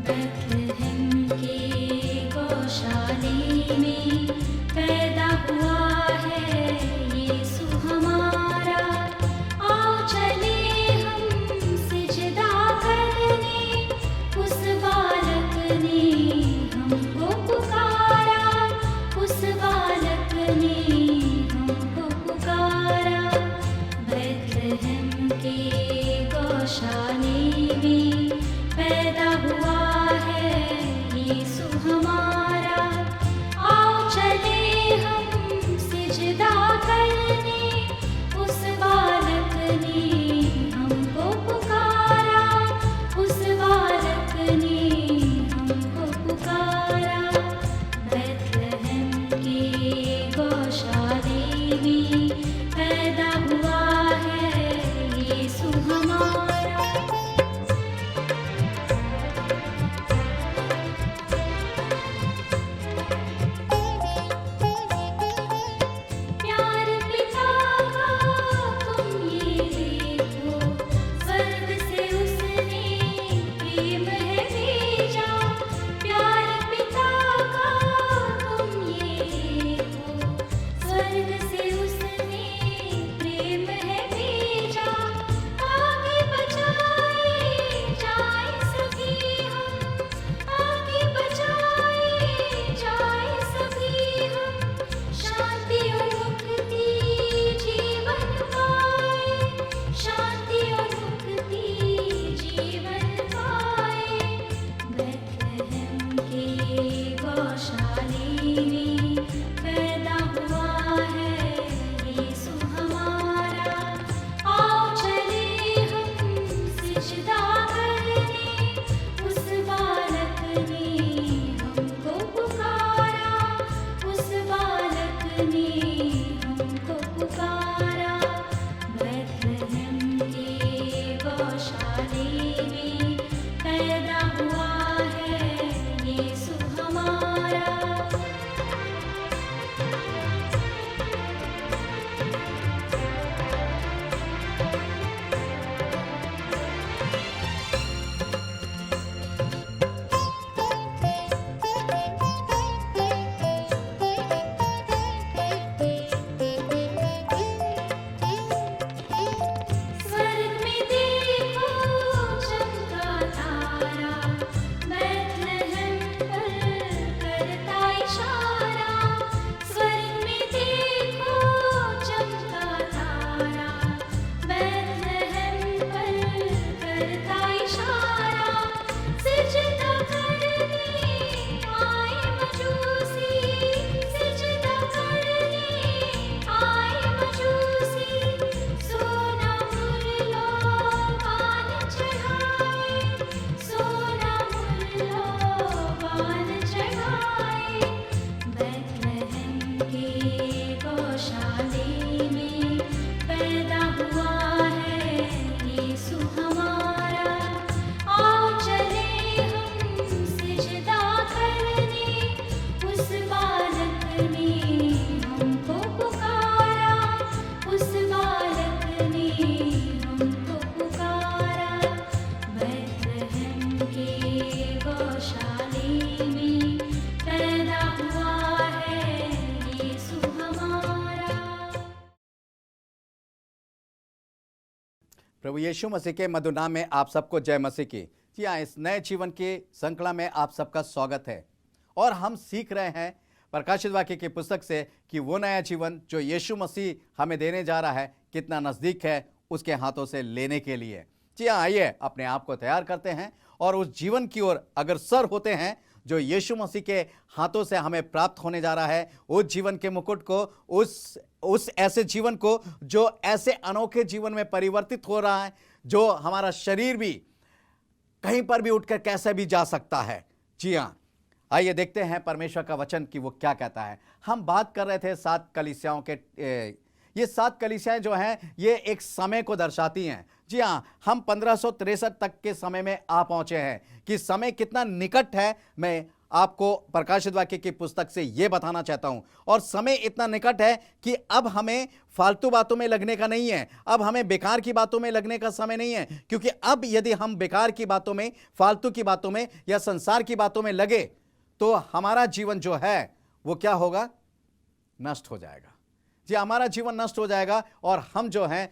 बैतलहम के गौशाले में पैदा हुआ है यीशु हमारा। आओ चले हम सिजदा करने, उस बालक ने हमको पुकारा, उस बालक ने हमको पुकारा। बैतलहम के गौशाले में पैदा हुआ है यीशु हमारा। आओ चले हम सिजदा करने, उस बालक ने हमको पुकारा, उस बालक ने हमको पुकारा। बैतलहम के गौशाले में पैदा हुआ है यीशु हमारा। प्यार पिता का तुम ये देखो, स्वर्ग से उसने प्रेम है भेजा। प्यार पिता का तुम ये देखो, स्वर्ग से उसने प्रेम है भेजा। आगे बचाए जाए सभी हम, आगे बचाए जाए सभी हम। शांति और मुक्ति जीवन पाए, शांति और मुक्ति जीवन पाए। बैतलहम के गौशाले में पैदा हुआ है यीशु हमारा। आओ चले हम सिजदा करने, उस बालक ने हमको पुकारा, उस बालक ने हमको पुकारा। बैतलहम के गौशाले में पैदा हुआ है यीशु हमारा। स्वर्ग में देखो चमका तारा, बैतलहम पर करता इशारा। स्वर्ग में देखो चमका तारा, बैतलहम पर करता इशारा। सिजदा करने आए मजूसी, सिजदा करने आए मजूसी। सोना मुरलो पान चढ़ाए, सोना मुरलो पान चढ़ाए। बैतलहम के गौशाले में पैदा हुआ है यीशु हमारा। आओ चले हम सिजदा करने, उस बालक ने हमको पुकारा, उस बालक ने हमको पुकारा। बैतलहम के गौशाले में पैदा हुआ है यीशु हमारा। प्रभु यीशु मसीह के मधुर नाम में आप सबको जय मसीह की। जी हाँ, इस नए जीवन के श्रृंखला में आप सबका स्वागत है। और हम सीख रहे हैं प्रकाशित वाक्य की पुस्तक से कि वो नया जीवन जो यीशु मसीह हमें देने जा रहा है कितना नज़दीक है उसके हाथों से लेने के लिए। जी हाँ, आइए अपने आप को तैयार करते हैं और उस जीवन की ओर अग्रसर होते हैं जो यीशु मसीह के हाथों से हमें प्राप्त होने जा रहा है। उस जीवन के मुकुट को, उस ऐसे जीवन को जो ऐसे अनोखे जीवन में परिवर्तित हो रहा है, जो हमारा शरीर भी कहीं पर भी उठकर कैसे भी जा सकता है। जी हाँ, आइए देखते हैं परमेश्वर का वचन कि वो क्या कहता है। हम बात कर रहे थे 7 कलीसियाओं के। ये 7 कलीसियाएं जो हैं ये एक समय को दर्शाती हैं। जी हाँ, हम 1563 तक के समय में आ पहुंचे हैं कि समय कितना निकट है मैं आपको प्रकाशित वाक्य की पुस्तक से यह बताना चाहता हूं। और समय इतना निकट है कि अब हमें फालतू बातों में लगने का नहीं है, अब हमें बेकार की बातों में लगने का समय नहीं है, क्योंकि अब यदि हम बेकार की बातों में, फालतू की बातों में या संसार की बातों में लगे तो हमारा जीवन जो है वो क्या होगा? नष्ट हो जाएगा। जी, हमारा जीवन नष्ट हो जाएगा और हम जो हैं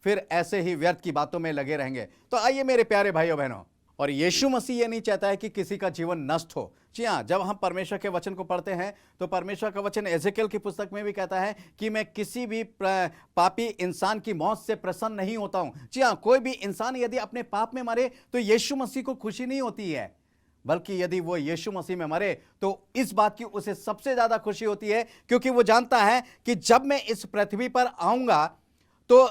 फिर ऐसे ही व्यर्थ की बातों में लगे रहेंगे। तो आइए मेरे प्यारे भाइयों बहनों, और यीशु मसीह ये नहीं चाहता है कि किसी का जीवन नष्ट हो। जी हाँ, जब हम परमेश्वर के वचन को पढ़ते हैं तो परमेश्वर का वचन एजेकियल की पुस्तक में भी कहता है कि मैं किसी भी पापी इंसान की मौत से प्रसन्न नहीं होता हूं। जी हाँ, कोई भी इंसान यदि अपने पाप में मरे तो यीशु मसीह को खुशी नहीं होती है, बल्कि यदि वो यीशु मसीह में मरे तो इस बात की उसे सबसे ज्यादा खुशी होती है, क्योंकि वो जानता है कि जब मैं इस पृथ्वी पर आऊंगा तो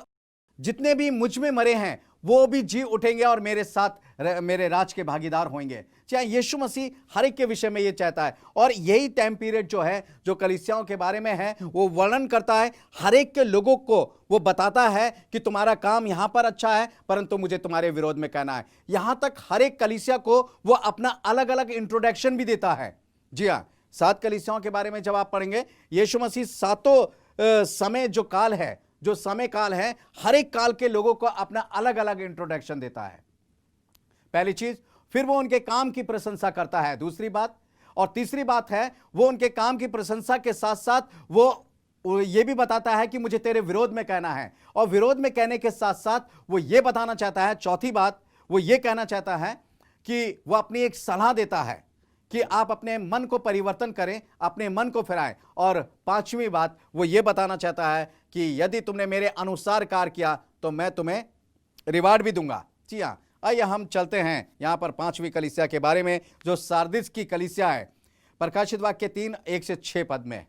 जितने भी मुझ में मरे हैं वो भी जी उठेंगे और मेरे साथ मेरे राज के भागीदार होंगे। चाहे यीशु मसीह हर एक के विषय में ये चाहता है, और यही टाइम पीरियड जो है, जो कलीसियाओं के बारे में है, वो वर्णन करता है। हर एक के लोगों को वो बताता है कि तुम्हारा काम यहां पर अच्छा है, परंतु मुझे तुम्हारे विरोध में कहना है। यहां तक हर एक कलीसिया को वो अपना अलग अलग इंट्रोडक्शन भी देता है। जी हाँ, 7 कलीसियाओं के बारे में जब आप पढ़ेंगे, यीशु मसीह सातों समय जो काल है, जो समय काल है, हर एक काल के लोगों को अपना अलग अलग इंट्रोडक्शन देता है। पहली चीज, फिर वो उनके काम की प्रशंसा करता है। दूसरी बात और तीसरी बात है, वो उनके काम की प्रशंसा के साथ साथ वो ये भी बताता है कि मुझे तेरे विरोध में कहना है, और विरोध में कहने के साथ साथ वो ये बताना चाहता है, चौथी बात वो ये कहना चाहता है कि वो अपनी एक सलाह देता है कि आप अपने मन को परिवर्तन करें, अपने मन को फिराएं। और पांचवी बात वो ये बताना चाहता है कि यदि तुमने मेरे अनुसार कार्य किया तो मैं तुम्हें रिवार्ड भी दूंगा। जी हाँ, आइए हम चलते हैं यहां पर 5वीं कलीसिया के बारे में, जो सार्दिस की कलीसिया है। प्रकाशित वाक्य 3:1-6 पद में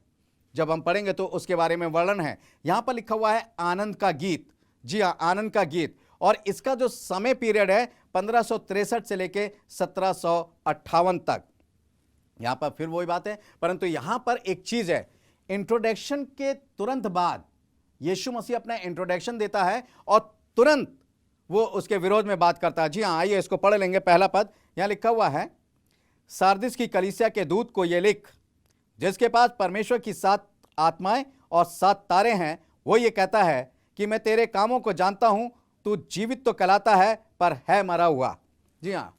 जब हम पढ़ेंगे तो उसके बारे में वर्णन है। यहां पर लिखा हुआ है आनंद का गीत। जी हाँ, आनंद का गीत। और इसका जो समय पीरियड है 1563 से लेके 1758 तक। यहां पर फिर वही बात है, परंतु यहां पर एक चीज है, इंट्रोडक्शन के तुरंत बाद यीशु मसीह अपना इंट्रोडक्शन देता है और तुरंत वो उसके विरोध में बात करता है। जी हाँ, आइए इसको पढ़ लेंगे। पहला पद यहां लिखा हुआ है, सार्दिस की कलीसिया के दूत को ये लिख, जिसके पास परमेश्वर की 7 आत्माएं और 7 तारे हैं, वो ये कहता है कि मैं तेरे कामों को जानता हूं, तू जीवित तो कहलाता है पर है मरा हुआ। जी हाँ,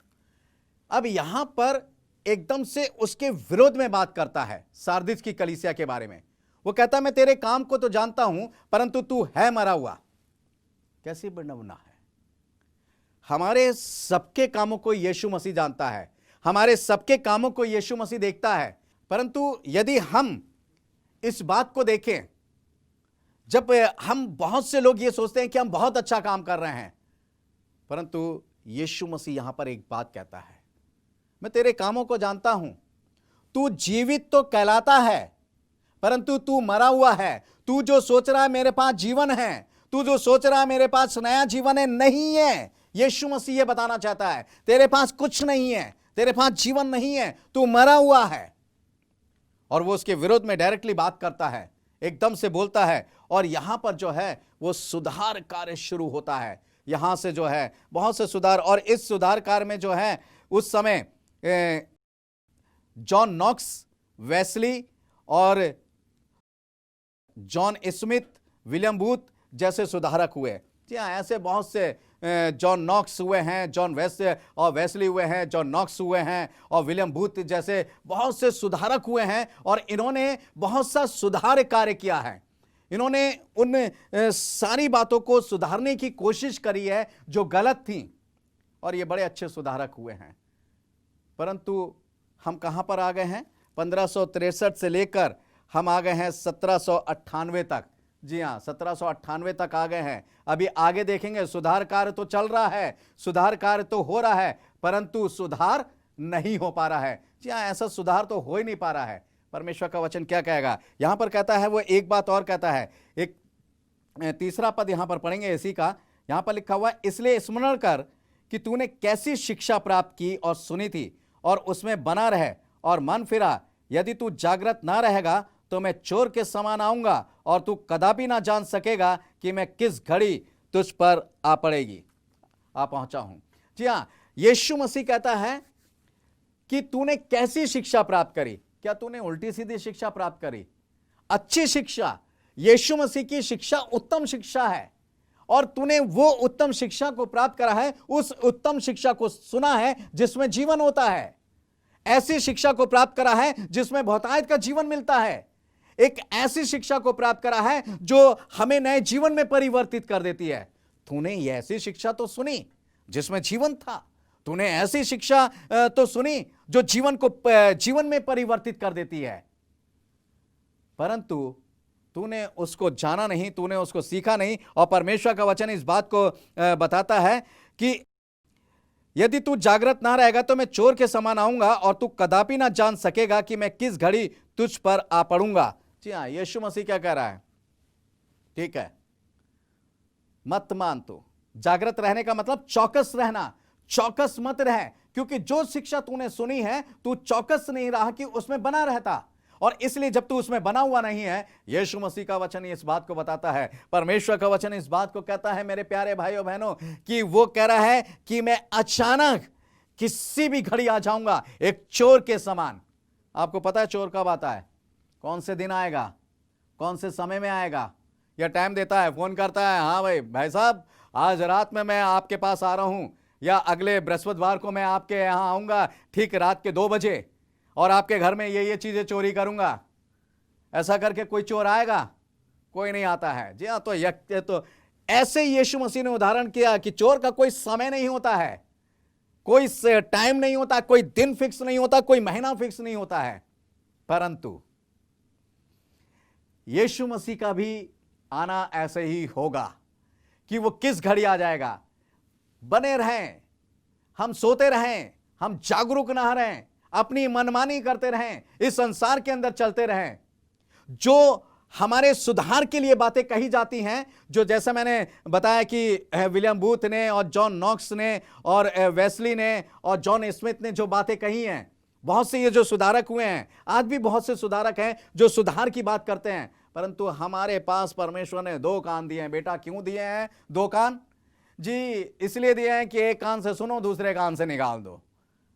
अब यहां पर एकदम से उसके विरोध में बात करता है सार्दिस की कलीसिया के बारे में। वो कहता है मैं तेरे काम को तो जानता हूं, परंतु तू है मरा हुआ। कैसी विडंबना है। हमारे सबके कामों को यीशु मसीह जानता है, हमारे सबके कामों को यीशु मसीह देखता है, परंतु यदि हम इस बात को देखें, जब हम बहुत से लोग ये सोचते हैं कि हम बहुत अच्छा काम कर रहे हैं, परंतु यीशु मसीह यहां पर एक बात कहता है, मैं तेरे कामों को जानता हूं, तू जीवित तो कहलाता है परंतु तू मरा हुआ है। तू जो सोच रहा है मेरे पास जीवन है, तू जो सोच रहा है मेरे पास नया जीवन है, नहीं है। यीशु मसीह ये बताना चाहता है तेरे पास कुछ नहीं है, तेरे पास जीवन नहीं है, तू मरा हुआ है। और वो उसके विरोध में डायरेक्टली बात करता है, एकदम से बोलता है। और यहां पर जो है वो सुधार कार्य शुरू होता है। यहां से जो है बहुत से सुधार, और इस सुधार कार्य में जो है उस समय जॉन नॉक्स, वेस्ली और जॉन स्मिथ, विलियम बूथ जैसे सुधारक हुए। जी हाँ, ऐसे बहुत से जॉन नॉक्स हुए हैं, जॉन वेस्ली हुए हैं, जॉन नॉक्स हुए हैं, और विलियम बूथ जैसे बहुत से सुधारक हुए हैं। और इन्होंने बहुत सा सुधार कार्य किया है। इन्होंने उन सारी बातों को सुधारने की कोशिश करी है जो गलत थी, और ये बड़े अच्छे सुधारक हुए हैं। परंतु हम कहां पर आ गए हैं? 1563 से लेकर हम आ गए हैं 1798 तक। जी हाँ, 1798 तक आ गए हैं। अभी आगे देखेंगे, सुधार कार्य तो चल रहा है, सुधार कार्य तो हो रहा है, परंतु सुधार नहीं हो पा रहा है। जी हाँ, ऐसा सुधार तो हो ही नहीं पा रहा है। परमेश्वर का वचन क्या कहेगा? यहां पर कहता है, वो एक बात और कहता है। एक तीसरा पद यहां पर पढ़ेंगे इसी का। यहां पर लिखा हुआ, इसलिए स्मरण कर कि तूने कैसी शिक्षा प्राप्त की और सुनी थी, और उसमें बना रहे और मन फिरा। यदि तू जागृत ना रहेगा तो मैं चोर के समान आऊंगा, और तू कदापि ना जान सकेगा कि मैं किस घड़ी तुझ पर आ पहुंचा हूं। जी हां, यीशु मसीह कहता है कि तूने कैसी शिक्षा प्राप्त करी। क्या तूने उल्टी सीधी शिक्षा प्राप्त करी? अच्छी शिक्षा, यीशु मसीह की शिक्षा उत्तम शिक्षा है, और तूने वो उत्तम शिक्षा को प्राप्त करा है, उस उत्तम शिक्षा को सुना है जिसमें जीवन होता है। ऐसी शिक्षा को प्राप्त करा है जिसमें बहुतायत का जीवन मिलता है। एक ऐसी शिक्षा को प्राप्त करा है जो हमें नए जीवन में परिवर्तित कर देती है। तूने ये ऐसी शिक्षा तो सुनी जिसमें जीवन था। तूने ऐसी शिक्षा तो सुनी जो जीवन को जीवन में परिवर्तित कर देती है, परंतु तूने उसको जाना नहीं, तूने उसको सीखा नहीं। और परमेश्वर का वचन इस बात को बताता है कि यदि तू जागृत ना रहेगा तो मैं चोर के समान आऊंगा और तू कदापि ना जान सकेगा कि मैं किस घड़ी तुझ पर आ पड़ूंगा। जी हाँ, यीशु मसीह क्या कह रहा है? ठीक है, मत मान तू। जागृत रहने का मतलब चौकस रहना। चौकस मत रह, क्योंकि जो शिक्षा तूने सुनी है तू चौकस नहीं रहा कि उसमें बना रहता, और इसलिए जब तू उसमें बना हुआ नहीं है, यीशु मसीह का वचन इस बात को बताता है, परमेश्वर का वचन इस बात को कहता है मेरे प्यारे भाइयों बहनों, कि वो कह रहा है कि मैं अचानक किसी भी घड़ी आ जाऊंगा एक चोर के समान। आपको पता है चोर कब आता है? कौन से दिन आएगा, कौन से समय में आएगा? या टाइम देता है, फोन करता है, हाँ भाई साहब आज रात में मैं आपके पास आ रहा हूं, या अगले बृहस्पतिवार को मैं आपके यहां आऊंगा ठीक रात के 2 बजे, और आपके घर में ये चीजें चोरी करूंगा। ऐसा करके कोई चोर आएगा? कोई नहीं आता है। जी हाँ, तो ऐसे यीशु मसीह ने उदाहरण किया कि चोर का कोई समय नहीं होता है, कोई टाइम नहीं होता, कोई दिन फिक्स नहीं होता, कोई महीना फिक्स नहीं होता है, परंतु यीशु मसीह का भी आना ऐसे ही होगा कि वो किस घड़ी आ जाएगा। बने रहें, हम सोते रहें, हम जागरूक ना रहें, अपनी मनमानी करते रहें, इस संसार के अंदर चलते रहें। जो हमारे सुधार के लिए बातें कही जाती हैं, जो जैसे मैंने बताया कि विलियम बूथ ने और जॉन नॉक्स ने और वेस्ली ने और जॉन स्मिथ ने जो बातें कही हैं, बहुत से ये जो सुधारक हुए हैं, आज भी बहुत से सुधारक हैं जो सुधार की बात करते हैं, परंतु हमारे पास परमेश्वर ने 2 कान दिए हैं। बेटा क्यों दिए हैं 2 कान? जी इसलिए दिए हैं कि एक कान से सुनो, दूसरे कान से निकाल दो,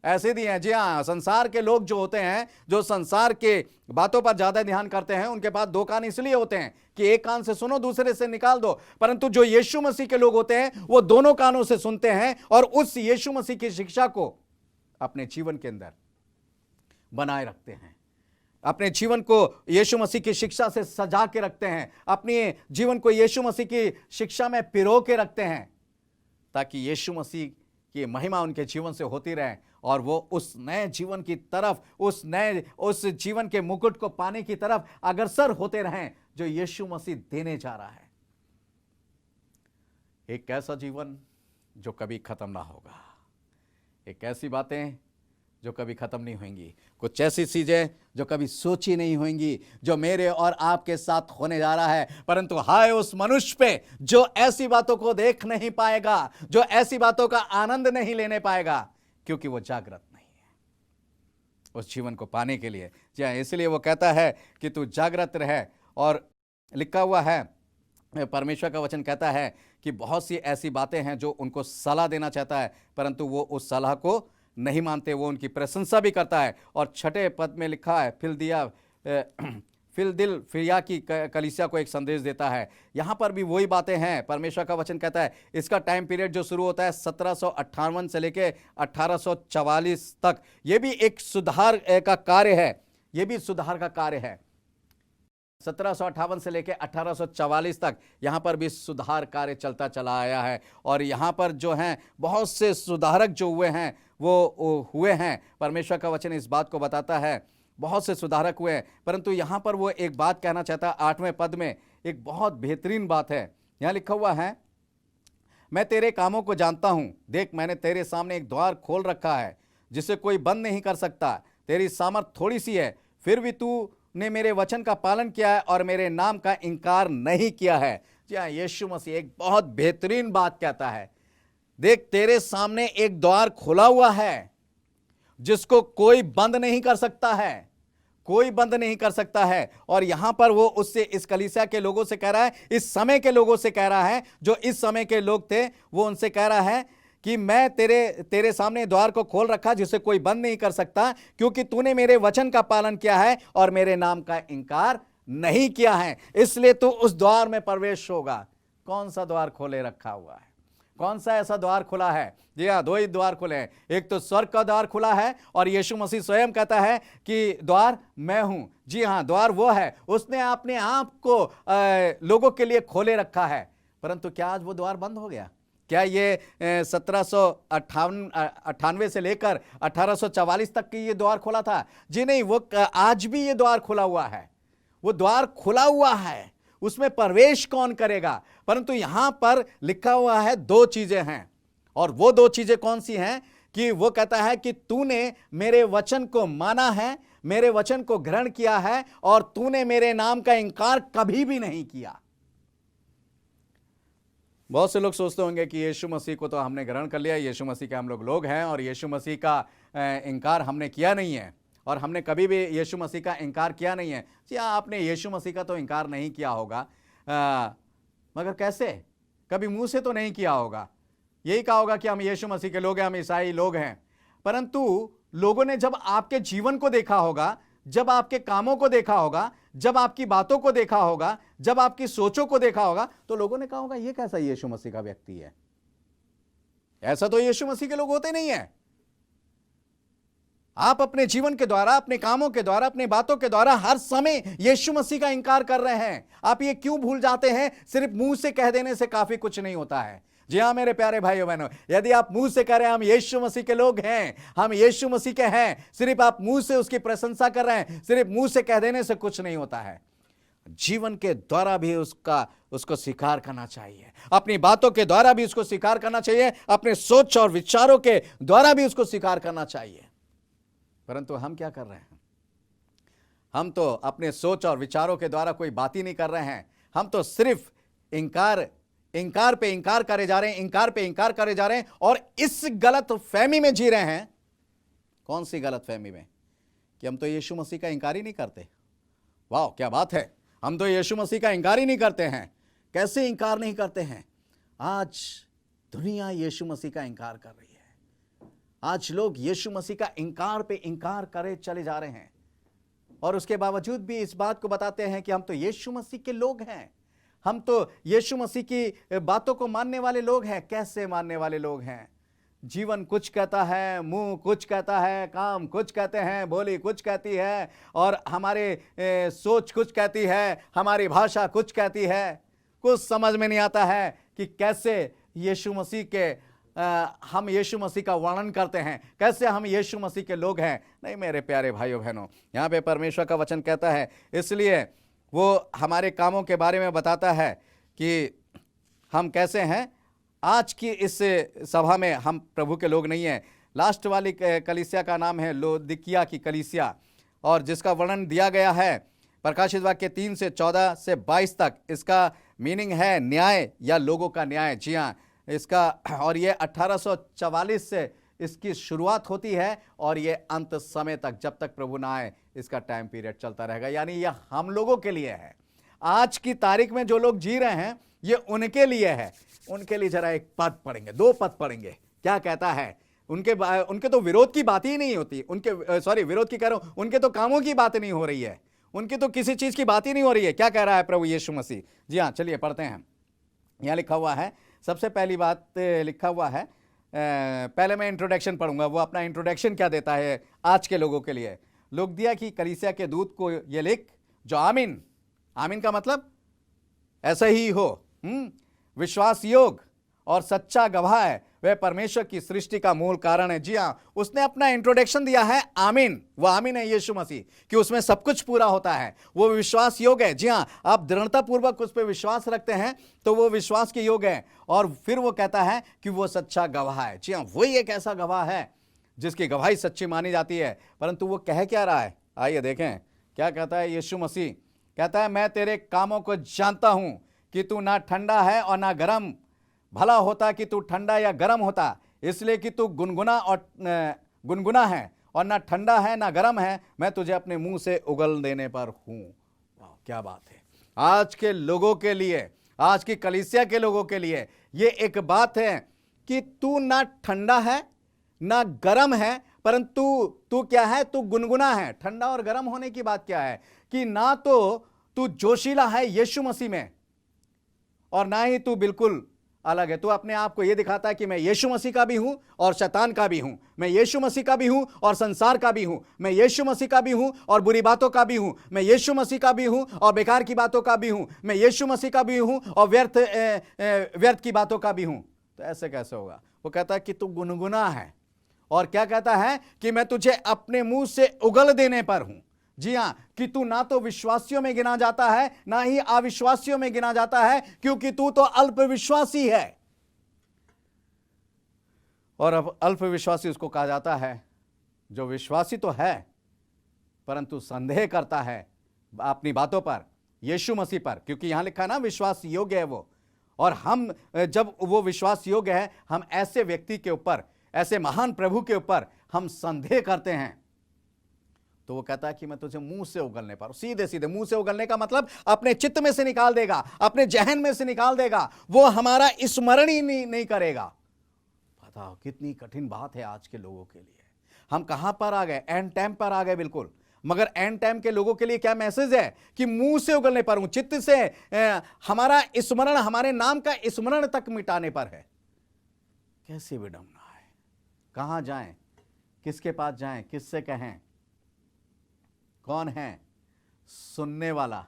ऐसे दिए हैं। जी हाँ, संसार के लोग जो होते हैं, जो संसार के बातों पर ज्यादा ध्यान करते हैं, उनके पास 2 कान इसलिए होते हैं कि एक कान से सुनो, दूसरे से निकाल दो। परंतु जो यीशु मसीह के लोग होते हैं वो दोनों कानों से सुनते हैं और उस यीशु मसीह की शिक्षा को अपने जीवन के अंदर बनाए रखते हैं, अपने जीवन को यीशु मसीह की शिक्षा से सजा के रखते हैं, अपने जीवन को यीशु मसीह की शिक्षा में पिरो के रखते हैं, ताकि यीशु मसीह की महिमा उनके जीवन से होती रहे और वो उस नए जीवन की तरफ, उस जीवन के मुकुट को पाने की तरफ अग्रसर होते रहें जो यीशु मसीह देने जा रहा है। एक ऐसा जीवन जो कभी खत्म ना होगा, एक ऐसी बातें जो कभी खत्म नहीं होंगी, कुछ ऐसी चीजें जो कभी सोची नहीं होंगी जो मेरे और आपके साथ होने जा रहा है। परंतु हाय उस मनुष्य पे जो ऐसी बातों को देख नहीं पाएगा, जो ऐसी बातों का आनंद नहीं लेने पाएगा, क्योंकि वो जागृत नहीं है उस जीवन को पाने के लिए। जी हाँ, इसलिए वो कहता है कि तू जागृत रहे। और लिखा हुआ है, परमेश्वर का वचन कहता है कि बहुत सी ऐसी बातें हैं जो उनको सलाह देना चाहता है, परंतु वो उस सलाह को नहीं मानते, वो उनकी प्रशंसा भी करता है। और 6 पद में लिखा है, फिलदिलफिया की कलीसिया को एक संदेश देता है। यहाँ पर भी वही बातें हैं। परमेश्वर का वचन कहता है इसका टाइम पीरियड जो शुरू होता है 1758 से लेके 1844 तक, ये भी एक सुधार का कार्य है, ये भी सुधार का कार्य है। 1758 से लेकर 1844 तक यहाँ पर भी सुधार कार्य चलता चला आया है। और यहाँ पर जो हैं बहुत से सुधारक जो हुए हैं वो हुए हैं। परमेश्वर का वचन इस बात को बताता है, बहुत से सुधारक हुए हैं। परंतु यहाँ पर वो एक बात कहना चाहता है 8वें पद में, एक बहुत बेहतरीन बात है। यहाँ लिखा हुआ है, मैं तेरे कामों को जानता हूँ, देख मैंने तेरे सामने एक द्वार खोल रखा है जिसे कोई बंद नहीं कर सकता। तेरी सामर्थ थोड़ी सी है, फिर भी तू ने मेरे वचन का पालन किया है और मेरे नाम का इनकार नहीं किया है। जी हाँ, यीशु मसीह एक बहुत बेहतरीन बात कहता है, देख तेरे सामने एक द्वार खुला हुआ है जिसको कोई बंद नहीं कर सकता है, कोई बंद नहीं कर सकता है। और यहां पर वो उससे, इस कलीसिया के लोगों से कह रहा है, इस समय के लोगों से कह रहा है, जो इस समय के लोग थे, वो उनसे कह रहा है कि मैं तेरे सामने द्वार को खोल रखा जिसे कोई बंद नहीं कर सकता, क्योंकि तूने मेरे वचन का पालन किया है और मेरे नाम का इनकार नहीं किया है, इसलिए तू उस द्वार में प्रवेश होगा। कौन सा द्वार खोले रखा हुआ है? कौन सा ऐसा द्वार खुला है? जी हाँ, दो ही द्वार खुले हैं। एक तो स्वर्ग का द्वार खुला है और यीशु मसीह स्वयं कहता है कि द्वार मैं हूं। जी हाँ, द्वार वो है, उसने अपने आप को लोगों के लिए खोले रखा है। परंतु क्या आज वो द्वार बंद हो गया? क्या ये 1798 से लेकर 1844 तक की ये द्वार खुला था? जी नहीं, वो आज भी ये द्वार खुला हुआ है। वो द्वार खुला हुआ है, उसमें प्रवेश कौन करेगा? परंतु यहां पर लिखा हुआ है दो चीजें हैं, और वो दो चीजें कौन सी हैं? कि वो कहता है कि तूने मेरे वचन को माना है, मेरे वचन को ग्रहण किया है, और तूने मेरे नाम का इनकार कभी भी नहीं किया। बहुत से लोग सोचते होंगे कि यीशु मसीह को तो हमने ग्रहण कर लिया, यीशु मसीह के हम लोग हैं, और यीशु मसीह का इनकार हमने किया नहीं है, और हमने कभी भी यीशु मसीह का इनकार किया नहीं है। जी हाँ, आपने यीशु मसीह का तो इनकार नहीं किया होगा, मगर कैसे? कभी मुंह से तो नहीं किया होगा। यही कहा होगा कि हम यीशु मसीह के लोग हैं, हम ईसाई लोग हैं। परंतु लोगों ने जब आपके जीवन को देखा होगा, जब आपके कामों को देखा होगा, जब आपकी बातों को देखा होगा, जब आपकी सोचों को देखा होगा, तो लोगों ने कहा होगा ये कैसा यीशु मसीह का व्यक्ति है? ऐसा तो यीशु मसीह के लोग होते नहीं है। आप अपने जीवन के द्वारा, अपने कामों के द्वारा, अपनी बातों के द्वारा हर समय यीशु मसीह का इनकार कर रहे हैं। आप ये क्यों भूल जाते हैं? सिर्फ मुंह से कह देने से काफी कुछ नहीं होता है। जी हाँ मेरे प्यारे भाइयों बहनों, यदि आप मुंह से कह रहे हैं हम यीशु मसीह के लोग हैं, हम यीशु मसीह के हैं, सिर्फ आप मुंह से उसकी प्रशंसा कर रहे हैं, सिर्फ मुंह से कह देने से कुछ नहीं होता है। जीवन के द्वारा भी उसको स्वीकार करना चाहिए, अपनी बातों के द्वारा भी उसको स्वीकार करना चाहिए, अपने सोच और विचारों के द्वारा भी उसको स्वीकार करना चाहिए। परंतु हम क्या कर रहे हैं? हम तो अपने सोच और विचारों के द्वारा कोई बात ही नहीं कर रहे हैं। हम तो सिर्फ इंकार पे इंकार करे जा रहे हैं, इंकार पे इंकार करे जा रहे हैं, और इस गलत फहमी में जी रहे हैं। कौन सी गलत फहमी में? कि हम तो यीशु मसीह का इंकार ही नहीं करते। वाह, क्या बात है, हम तो यीशु मसीह का इंकार ही नहीं करते हैं। कैसे इंकार नहीं करते हैं? आज दुनिया यीशु मसीह का इंकार कर रही है। आज लोग यीशु मसीह का इंकार पे इंकार करे चले जा रहे हैं, और उसके बावजूद भी इस बात को बताते हैं कि हम तो यीशु मसीह के लोग हैं, हम तो यीशु मसीह की बातों को मानने वाले लोग हैं। कैसे मानने वाले लोग हैं? जीवन कुछ कहता है, मुंह कुछ कहता है, काम कुछ कहते हैं, बोली कुछ कहती है, और हमारे सोच कुछ कहती है, हमारी भाषा कुछ कहती है। कुछ समझ में नहीं आता है कि कैसे यीशु मसीह के हम यीशु मसीह का वर्णन करते हैं, कैसे हम यीशु मसीह के लोग हैं। नहीं मेरे प्यारे भाइयों बहनों, यहाँ पे परमेश्वर का वचन कहता है, इसलिए वो हमारे कामों के बारे में बताता है कि हम कैसे हैं। आज की इस सभा में हम प्रभु के लोग नहीं हैं। लास्ट वाली कलीसिया का नाम है लौदीकिया की कलीसिया, और जिसका वर्णन दिया गया है प्रकाशित वाक्य 3 से 14 से 22 तक। इसका मीनिंग है न्याय या लोगों का न्याय। जी हाँ, इसका, और ये 1844 से इसकी शुरुआत होती है, और ये अंत समय तक, जब तक प्रभु ना आए, इसका टाइम पीरियड चलता रहेगा। यानी यह हम लोगों के लिए है। आज की तारीख में जो लोग जी रहे हैं, ये उनके लिए है। उनके लिए जरा एक पद पढ़ेंगे, 2 पद पढ़ेंगे। क्या कहता है? उनके तो विरोध की बात ही नहीं होती, विरोध की कह रहा हूं, उनके तो कामों की बात नहीं हो रही है, उनकी तो किसी चीज की बात ही नहीं हो रही है। क्या कह रहा है प्रभु यीशु मसीह? जी हाँ, चलिए पढ़ते हैं। यहां लिखा हुआ है, सबसे पहली बात लिखा हुआ है, पहले मैं इंट्रोडक्शन पढ़ूंगा। वो अपना इंट्रोडक्शन क्या देता है आज के लोगों के लिए। लुदिकिया की कलीसिया के दूत को ये लिख, जो आमीन, आमीन का मतलब ऐसा ही हो, विश्वास योग और सच्चा गवाह है, वह परमेश्वर की सृष्टि का मूल कारण है। जी हाँ, उसने अपना इंट्रोडक्शन दिया है आमीन। वो आमीन है यीशु मसीह, कि उसमें सब कुछ पूरा होता है। वो विश्वास योग है। जी हाँ, आप दृढ़ता पूर्वक उस पर विश्वास रखते हैं तो वो विश्वास के योग है। और फिर वो कहता है कि वो सच्चा गवाह है। जी हाँ, वही एक ऐसा गवाह है जिसकी गवाही सच्ची मानी जाती है। परंतु वो कह क्या रहा है? आइए देखें क्या कहता है यीशु मसीह। कहता है, मैं तेरे कामों को जानता हूं कि तू ना ठंडा है और ना गर्म। भला होता कि तू ठंडा या गर्म होता, इसलिए कि तू गुनगुना है और ना ठंडा है ना गर्म है, मैं तुझे अपने मुंह से उगल देने पर हूं। क्या बात है! आज के लोगों के लिए, आज की कलीसिया के लोगों के लिए ये एक बात है कि तू ना ठंडा है ना गर्म है, परंतु तू क्या है, तू गुनगुना है। ठंडा और गर्म होने की बात क्या है कि ना तो तू जोशीला है यीशु मसीह में और ना ही तू बिल्कुल अलग है। तू अपने आप को यह दिखाता है कि मैं यीशु मसीह का भी हूं और शैतान का भी हूं, मैं यीशु मसीह का भी हूं और संसार का भी हूं, मैं यीशु मसीह का भी हूं और बुरी बातों का भी हूं, मैं यीशु मसीह का भी हूं और बेकार की बातों का भी हूं, मैं यीशु मसीह का भी हूं और व्यर्थ की बातों का भी हूं। तो ऐसे कैसे होगा? वो कहता है कि तू गुनगुना है और क्या कहता है कि मैं तुझे अपने मुंह से उगल देने पर हूं। जी हां, कि तू ना तो विश्वासियों में गिना जाता है ना ही अविश्वासियों में गिना जाता है, क्योंकि तू तो अल्पविश्वासी है। और अब अल्पविश्वासी उसको कहा जाता है जो विश्वासी तो है परंतु संदेह करता है अपनी बातों पर, यीशु मसीह पर, क्योंकि यहां लिखा है ना विश्वास योग्य है वो। और हम जब वो विश्वास योग्य है, हम ऐसे व्यक्ति के ऊपर, ऐसे महान प्रभु के ऊपर हम संदेह करते हैं, तो वो कहता है कि मैं तुझे मुंह से उगलने पर। सीधे सीधे मुंह से उगलने का मतलब अपने चित्त में से निकाल देगा, अपने जहन में से निकाल देगा, वो हमारा स्मरण ही नहीं करेगा। बताओ कितनी कठिन बात है आज के लोगों के लिए। हम कहां पर आ गए? एंड टाइम पर आ गए बिल्कुल। मगर एंड टाइम के लोगों के लिए क्या मैसेज है कि मुंह से उगलने पर हूं, चित्त से हमारा स्मरण, हमारे नाम का स्मरण तक मिटाने पर है। कैसी विडंबना है। कहां जाएं, किसके पास जाएं, किससे कहें? कौन है सुनने वाला?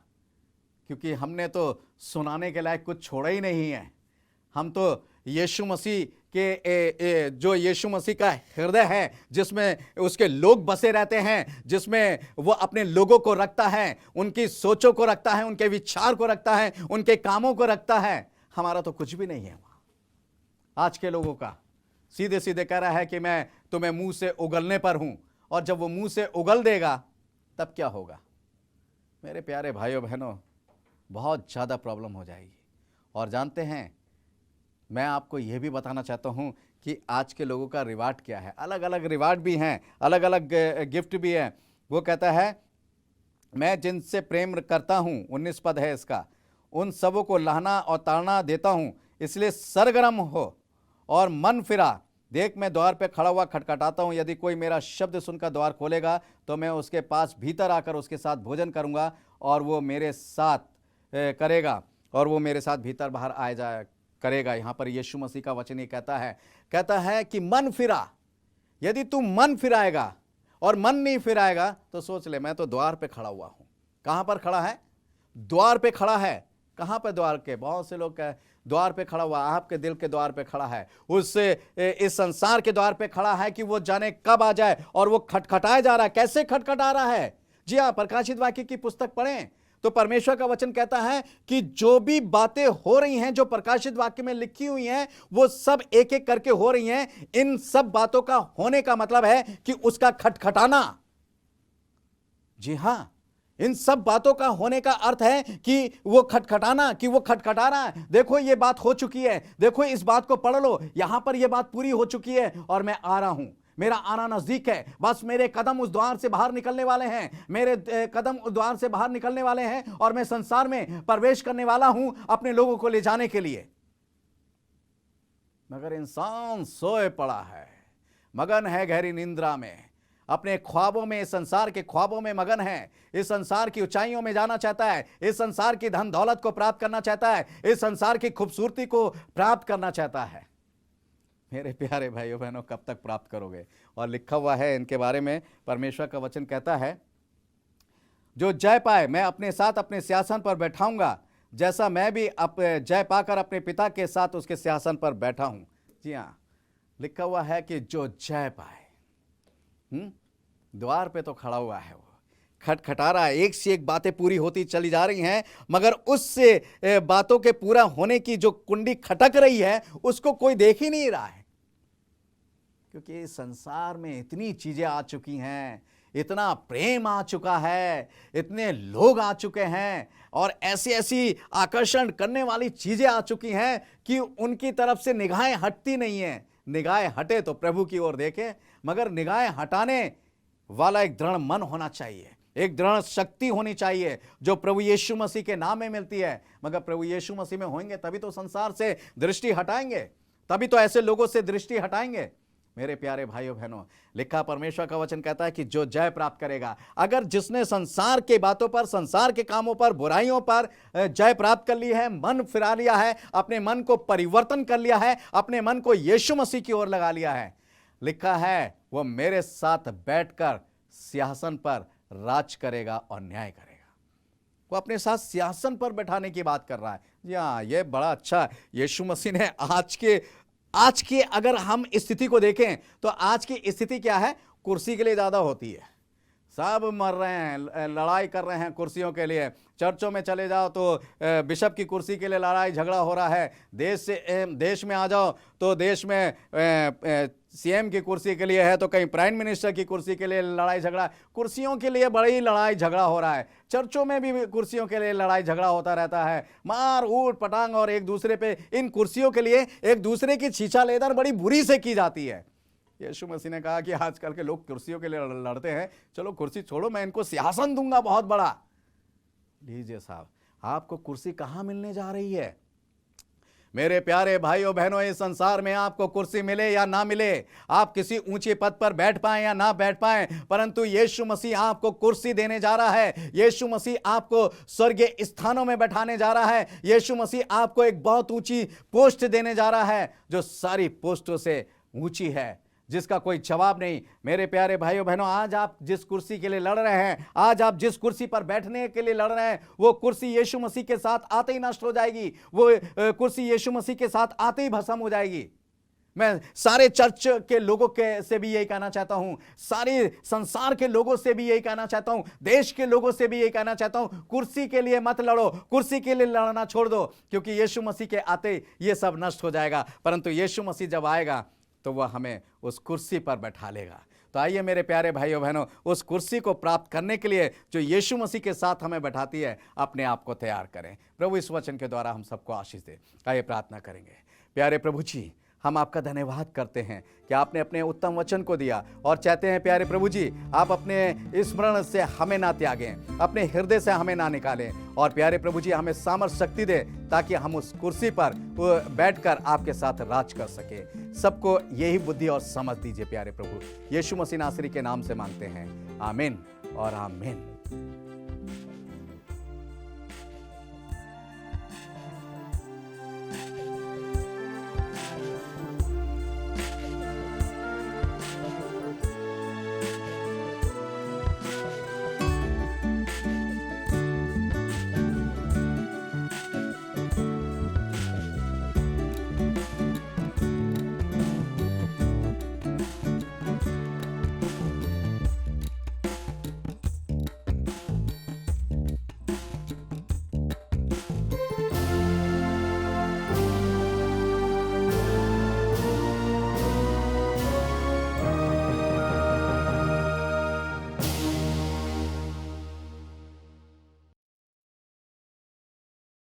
क्योंकि हमने तो सुनाने के लायक कुछ छोड़ा ही नहीं है। हम तो यीशु मसीह के जो यीशु मसीह का हृदय है, जिसमें उसके लोग बसे रहते हैं, जिसमें वो अपने लोगों को रखता है, उनकी सोचों को रखता है, उनके विचार को रखता है, उनके कामों को रखता है। हमारा तो कुछ भी नहीं है वहां। आज के लोगों का सीधे सीधे कह रहा है कि मैं तुम्हें मुंह से उगलने पर हूं, और जब वो मुंह से उगल देगा तब क्या होगा? मेरे प्यारे भाइयों बहनों, बहुत ज़्यादा प्रॉब्लम हो जाएगी। और जानते हैं, मैं आपको यह भी बताना चाहता हूं कि आज के लोगों का रिवार्ड क्या है। अलग अलग रिवार्ड भी हैं, अलग अलग गिफ्ट भी हैं। वो कहता है मैं जिनसे प्रेम करता हूं, 19 पद है इसका, उन सबों को लहना और ताड़ना देता हूं, इसलिए सरगर्म हो और मन फिरा। देख मैं द्वार पे खड़ा हुआ खटखटाता हूं, यदि कोई मेरा शब्द सुनकर द्वार खोलेगा तो मैं उसके पास भीतर आकर उसके साथ भोजन करूंगा और वो मेरे साथ करेगा और वो मेरे साथ भीतर बाहर आए जाए करेगा। यहां पर यीशु मसीह का वचन ये कहता है कि मन फिरा। यदि तू मन फिराएगा और मन नहीं फिराएगा तो सोच ले, मैं तो द्वार पे खड़ा हुआ हूं। कहां पर खड़ा है? द्वार पे खड़ा है। कहां पे द्वार के? बहुत से लोग द्वार पे खड़ा हुआ, आपके दिल के द्वार पे खड़ा है, उससे इस संसार के द्वार पे खड़ा है कि वो जाने कब आ जाए, और वो खटखटाया जा रहा है। कैसे खटखटा रहा है? जी हाँ, प्रकाशित वाक्य की पुस्तक पढ़ें तो परमेश्वर का वचन कहता है कि जो भी बातें हो रही हैं, जो प्रकाशित वाक्य में लिखी हुई हैं, वो सब एक एक करके हो रही हैं। इन सब बातों का होने का मतलब है कि उसका खटखटाना। जी हां, इन सब बातों का होने का अर्थ है कि वो खटखटाना, कि वो खटखटा रहा है। देखो ये बात हो चुकी है, देखो इस बात को पढ़ लो, यहां पर ये बात पूरी हो चुकी है और मैं आ रहा हूं, मेरा आना नजदीक है। बस मेरे कदम उस द्वार से बाहर निकलने वाले हैं, मेरे कदम उस द्वार से बाहर निकलने वाले हैं और मैं संसार में प्रवेश करने वाला हूं अपने लोगों को ले जाने के लिए। मगर इंसान सोए पड़ा है, मगन है गहरी निंद्रा में, अपने ख्वाबों में, इस संसार के ख्वाबों में मगन है। इस संसार की ऊंचाइयों में जाना चाहता है, इस संसार की धन दौलत को प्राप्त करना चाहता है, इस संसार की खूबसूरती को प्राप्त करना चाहता है। मेरे प्यारे भाइयों बहनों, कब तक प्राप्त करोगे? और लिखा हुआ है इनके बारे में, परमेश्वर का वचन कहता है जो जय पाए मैं अपने साथ अपने सिंहासन पर बैठाऊंगा, जैसा मैं भी जय पाकर अपने पिता के साथ उसके सिंहासन पर बैठा हूं। जी हाँ, लिखा हुआ है कि जो जय पाए। द्वार पे तो खड़ा हुआ है, वो खटखटा रहा है, एक से एक बातें पूरी होती चली जा रही हैं, मगर उससे बातों के पूरा होने की जो कुंडी खटक रही है उसको कोई देख ही नहीं रहा है। क्योंकि इस संसार में इतनी चीजें आ चुकी हैं, इतना प्रेम आ चुका है, इतने लोग आ चुके हैं और ऐसी ऐसी आकर्षण करने वाली चीजें आ चुकी हैं कि उनकी तरफ से निगाहें हटती नहीं है। निगाहें हटे तो प्रभु की ओर देखे, मगर निगाहें हटाने वाला एक दृढ़ मन होना चाहिए, एक दृढ़ शक्ति होनी चाहिए जो प्रभु यीशु मसीह के नाम में मिलती है। मगर प्रभु यीशु मसीह में होंगे तभी तो संसार से दृष्टि हटाएंगे, तभी तो ऐसे लोगों से दृष्टि हटाएंगे। मेरे प्यारे भाइयों बहनों, लिखा परमेश्वर का वचन कहता है कि जो जय प्राप्त करेगा, अगर जिसने संसार के बातों पर, संसार के कामों पर, बुराइयों पर जय प्राप्त कर ली है, मन फिरा लिया है, अपने मन को परिवर्तन कर लिया है, अपने मन को यीशु मसीह की ओर लगा लिया है, लिखा है वो मेरे साथ बैठकर सिंहासन पर राज करेगा और न्याय करेगा। वो अपने साथ सिंहासन पर बैठाने की बात कर रहा है। जी हाँ, ये बड़ा अच्छा है। यीशु मसीह ने आज की अगर हम स्थिति को देखें तो आज की स्थिति क्या है? कुर्सी के लिए ज्यादा होती है। सब मर रहे हैं, लड़ाई कर रहे हैं कुर्सियों के लिए। चर्चों में चले जाओ तो बिशप की कुर्सी के लिए लड़ाई झगड़ा हो रहा है। देश में आ जाओ तो देश में सीएम की कुर्सी के लिए है, तो कहीं प्राइम मिनिस्टर की कुर्सी के लिए लड़ाई झगड़ा। कुर्सियों के लिए बड़ी लड़ाई झगड़ा हो रहा है। चर्चों में भी कुर्सियों के लिए लड़ाई झगड़ा होता रहता है, मार ऊट पटांग, और एक दूसरे पे इन कुर्सियों के लिए एक दूसरे की छीछा लेदर बड़ी बुरी से की जाती है। यीशु मसीह ने कहा कि आजकल के लोग कुर्सियों के लिए लड़ते हैं, चलो कुर्सी छोड़ो, मैं इनको सिंहासन दूंगा बहुत बड़ा। लीजिए साहब, आपको कुर्सी कहां मिलने जा रही है? मेरे प्यारे भाइयों बहनों, इस संसार में आपको कुर्सी मिले या ना मिले, आप किसी ऊंचे पद पर बैठ पाए या ना बैठ पाए, परंतु यीशु मसीह आपको कुर्सी देने जा रहा है। यीशु मसीह आपको स्वर्गीय स्थानों में बैठाने जा रहा है। यीशु मसीह आपको एक बहुत ऊंची पोस्ट देने जा रहा है, जो सारी पोस्टों से ऊंची है, जिसका कोई जवाब नहीं। मेरे प्यारे भाइयों बहनों, आज आप जिस कुर्सी के लिए लड़ रहे हैं, आज आप जिस कुर्सी पर बैठने के लिए लड़ रहे हैं, वो कुर्सी यीशु मसीह के साथ आते ही नष्ट हो जाएगी। वो कुर्सी यीशु मसीह के साथ आते ही भस्म हो जाएगी। मैं सारे चर्च के लोगों के से भी यही कहना चाहता हूं, सारे संसार के लोगों से भी यही कहना चाहता हूं, देश के लोगों से भी यही कहना चाहता हूं, कुर्सी के लिए मत लड़ो, कुर्सी के लिए लड़ना छोड़ दो, क्योंकि यीशु मसीह के आते ये सब नष्ट हो जाएगा। परंतु यीशु मसीह जब आएगा तो वह हमें उस कुर्सी पर बैठा लेगा। तो आइए मेरे प्यारे भाइयों बहनों, उस कुर्सी को प्राप्त करने के लिए जो यीशु मसीह के साथ हमें बैठाती है, अपने आप को तैयार करें। प्रभु इस वचन के द्वारा हम सबको आशीष दे। आइए प्रार्थना करेंगे। प्यारे प्रभु जी, हम आपका धन्यवाद करते हैं कि आपने अपने उत्तम वचन को दिया, और चाहते हैं प्यारे प्रभु जी, आप अपने स्मरण से हमें ना त्यागें, अपने हृदय से हमें ना निकालें, और प्यारे प्रभु जी हमें सामर्थ्य शक्ति दे, ताकि हम उस कुर्सी पर बैठकर आपके साथ राज कर सके। सबको यही बुद्धि और समझ दीजिए प्यारे प्रभु। यीशु मसीह नासरी के नाम से मांगते हैं, आमीन और आमीन।